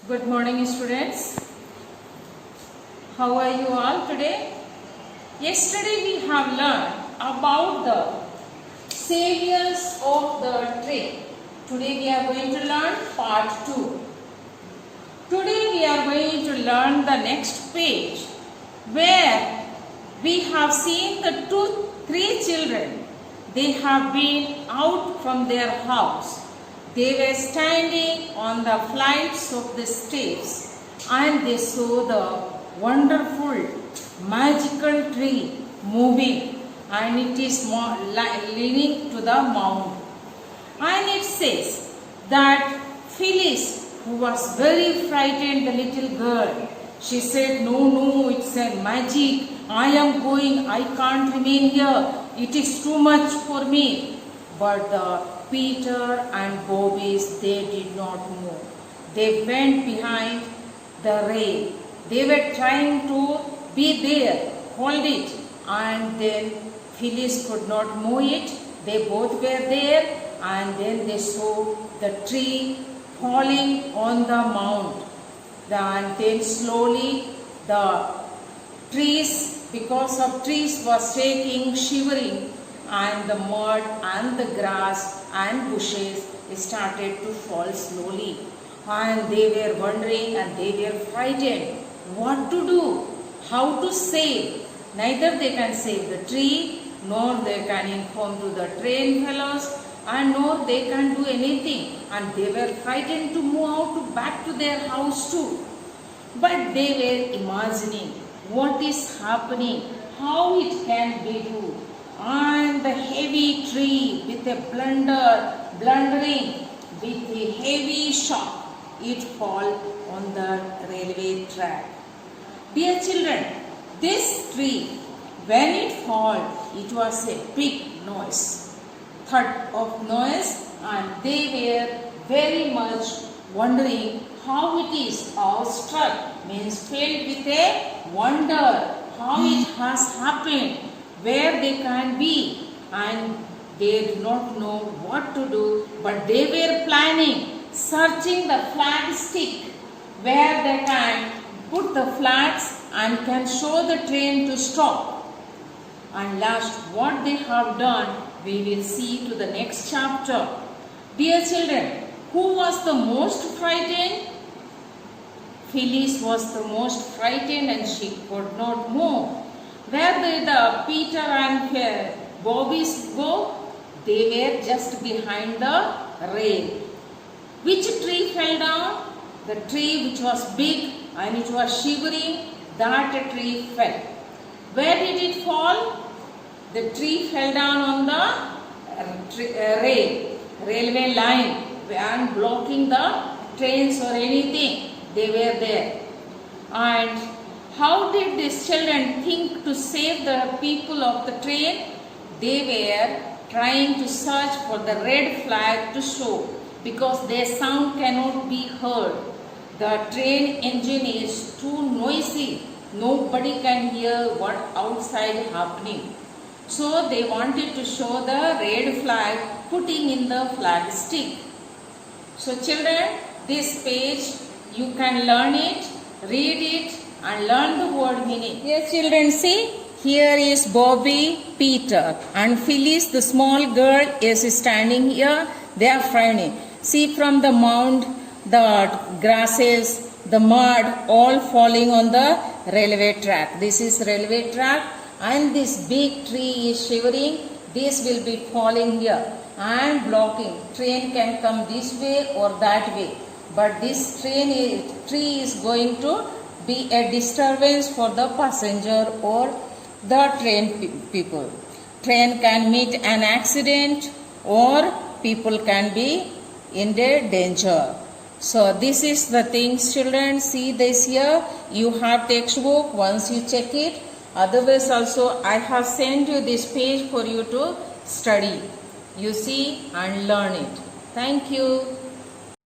Good morning, students. How are you all today? Yesterday we have learned about the saviors of the train. Today we are going to learn part 2. Today we are going to learn the next page where we have seen the three children. They have been out from their house. They were standing on the flights of the steps and they saw the wonderful magical tree moving, and it is leaning to the mount. And it says that Phyllis, who was very frightened, the little girl, she said, no, it's a magic. I am going, I can't remain here. It is too much for me. But Peter and Bobby, they did not move. They went behind the rail. They were trying to be there, hold it, and then Phyllis could not move it. They both were there, and then they saw the tree falling on the mount. And then slowly the trees, because of trees was shaking, shivering, and the mud and the grass and bushes started to fall slowly. And they were wondering and they were frightened. What to do? How to save? Neither they can save the tree, nor they can inform to the train fellows, and nor they can do anything. And they were frightened to move out back to their house too. But they were imagining what is happening, how it can be do. And the heavy tree with a blundering with a heavy shock, it fall on the railway track. Dear children, this tree, when it fall, it was a big noise, thud of noise, and they were very much wondering how it is, awestruck means filled with a wonder, how it has happened, where they can be, and they did not know what to do, but they were planning, searching the flag stick where they can put the flags and can show the train to stop. And last, what they have done, we will see to the next chapter. Dear children, who was the most frightened? Phyllis was the most frightened and she could not move. Where did the Peter and Bobby go? They were just behind the rail. Which tree fell down? The tree which was big and it was shivering, that tree fell. Where did it fall? The tree fell down on the railway line and blocking the trains or anything. They were there. And how did these children think to save the people of the train? They were trying to search for the red flag to show, because their sound cannot be heard. The train engine is too noisy. Nobody can hear what outside happening. So they wanted to show the red flag, putting in the flag stick. So children, this page you can learn it, read it, and learn the word meaning. Yes children, see, here is Bobby, Peter, and Phyllis, the small girl, is standing here. They are frowning. See, from the mound, the grasses, the mud, all falling on the railway track. This is railway track, and this big tree is shivering. This will be falling here and blocking. Train can come this way or that way. But this tree is going to be a disturbance for the passenger or the train people. Train can meet an accident or people can be in the danger. So this is the things children, see this here. You have textbook, once you check it. Otherwise also I have sent you this page for you to study. You see and learn it. Thank you.